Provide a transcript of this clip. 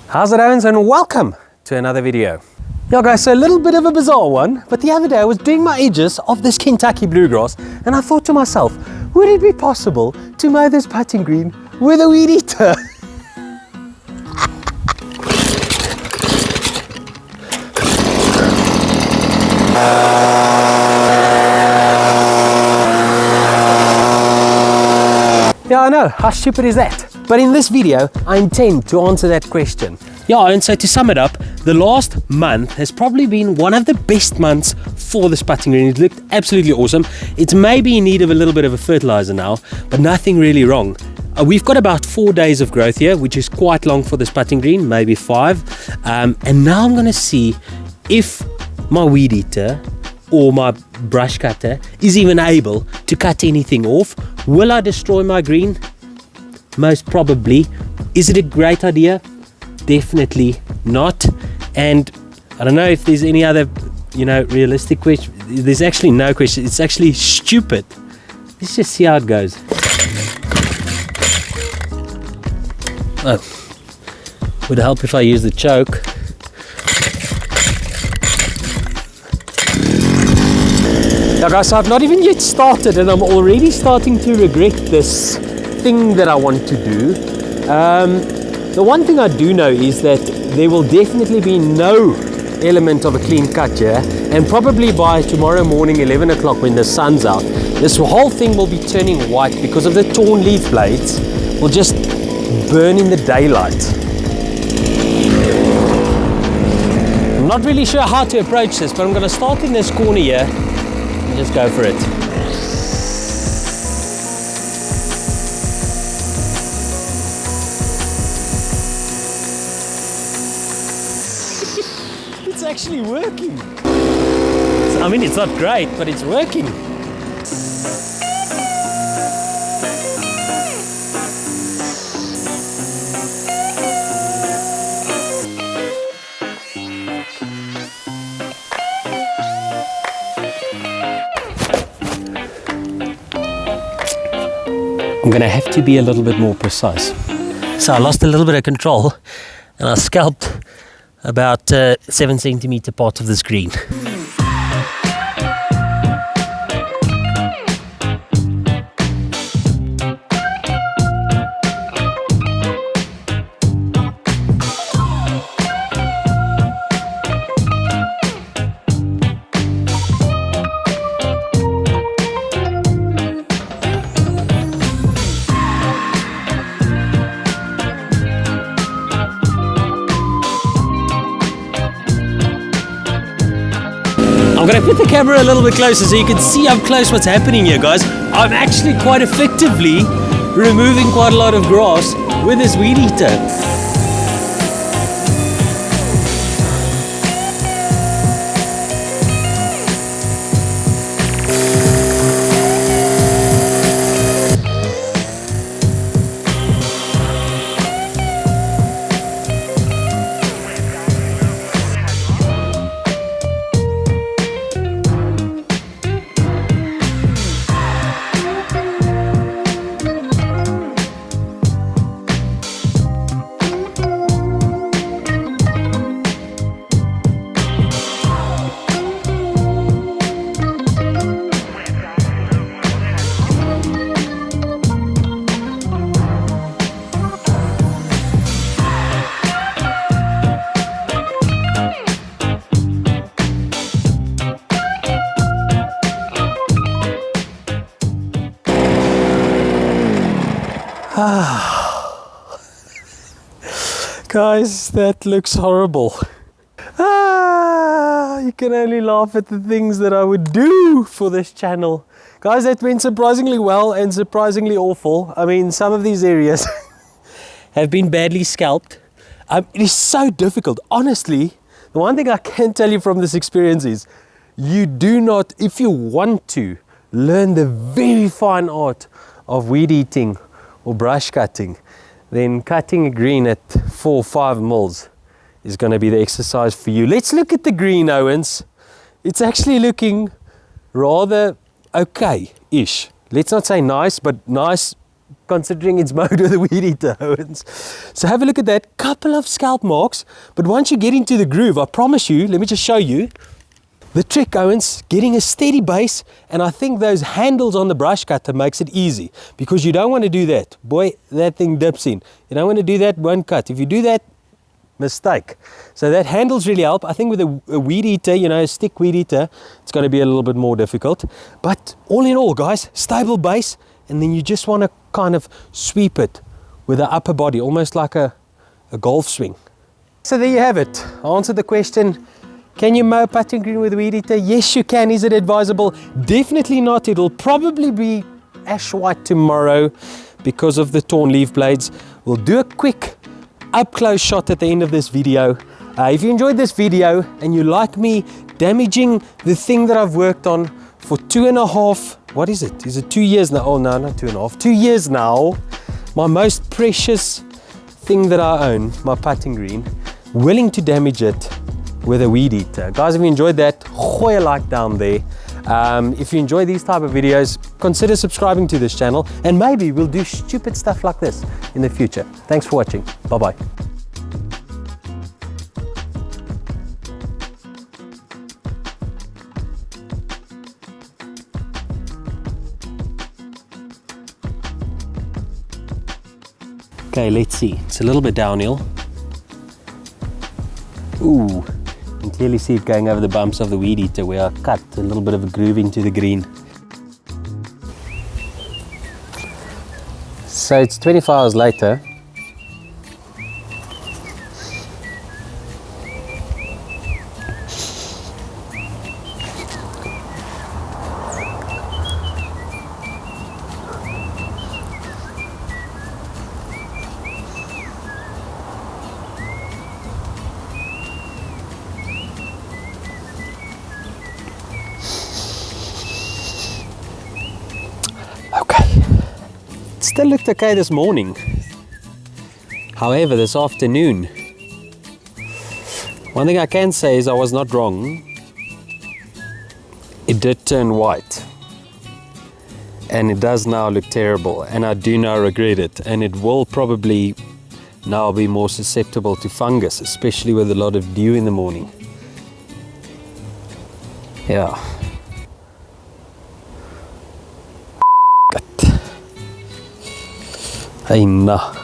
How's it, Owens, and welcome to another video. Yeah guys, so a little bit of a bizarre one, but the other day I was doing my edges of this Kentucky bluegrass and I thought to myself, would it be possible to mow this putting green with a Weedeater? Yeah, I know, how stupid is that? But in this video, I intend to answer that question. Yeah, and so to sum it up, the last month has probably been one of the best months for this putting green. It looked absolutely awesome. It's maybe in need of a little bit of a fertilizer now, but nothing really wrong. We've got about 4 days of growth here, which is quite long for this putting green, maybe 5. And now I'm gonna see if my Weedeater or my brush cutter is even able to cut anything off. Will I destroy my green? Most probably. Is it a great idea? Definitely not. And I don't know if there's any other, realistic question. There's actually no question. It's actually stupid. Let's just see how it goes. Oh, would help if I use the choke. Now guys, so I've not even yet started and I'm already starting to regret this thing that I want to do. The one thing I do know is that there will definitely be no element of a clean cut here, and probably by tomorrow morning 11 o'clock when the sun's out, this whole thing will be turning white because of the torn leaf blades will just burn in the daylight. I'm not really sure how to approach this, but I'm going to start in this corner here and just go for it. It's actually working. I mean, it's not great, but it's working. I'm gonna have to be a little bit more precise. So I lost a little bit of control and I scalped about 7 centimeter part of this green. I'm going to put the camera a little bit closer so you can see up close what's happening here, guys. I'm actually quite effectively removing quite a lot of grass with this Weedeater. Guys, that looks horrible. You can only laugh at the things that I would do for this channel. Guys, that went surprisingly well and surprisingly awful. I mean, some of these areas have been badly scalped. It is so difficult. Honestly, the one thing I can tell you from this experience is you do not, if you want to learn the very fine art of weed eating or brush cutting, then cutting a green at 4 or 5 mils is going to be the exercise for you. Let's look at the green, Owens. It's actually looking rather okay-ish. Let's not say nice, but nice considering it's mowed with a weed eater. So have a look at that, couple of scalp marks, but once you get into the groove, I promise you, let me just show you. The trick, Owens, getting a steady base, and I think those handles on the brush cutter makes it easy, because you don't want to do that. Boy, that thing dips in. You don't want to do that, won't cut. If you do that, mistake. So that handles really help. I think with a weed eater, you know, a stick weed eater, it's going to be a little bit more difficult. But all in all, guys, stable base, and then you just want to kind of sweep it with the upper body, almost like a golf swing. So there you have it. I answered the question. Can you mow putting green with a weed eater? Yes, you can. Is it advisable? Definitely not. It'll probably be ash white tomorrow because of the torn leaf blades. We'll do a quick up-close shot at the end of this video. If you enjoyed this video and you like me damaging the thing that I've worked on for 2.5, what is it? Is it 2 years now? Oh no, not 2.5, 2 years now. My most precious thing that I own, my putting green, willing to damage it with a weed eater. Guys, if you enjoyed that, gooi a like down there. If you enjoy these type of videos, consider subscribing to this channel, and maybe we'll do stupid stuff like this in the future. Thanks for watching. Bye-bye. Okay, let's see. It's a little bit downhill. Ooh. You can clearly see it going over the bumps of the weed eater where I cut a little bit of a groove into the green. So it's 24 hours later. Still looked okay this morning. However, this afternoon, one thing I can say is I was not wrong. It did turn white, and it does now look terrible, and I do now regret it, and it will probably now be more susceptible to fungus, especially with a lot of dew in the morning. Yeah. Hey, nah.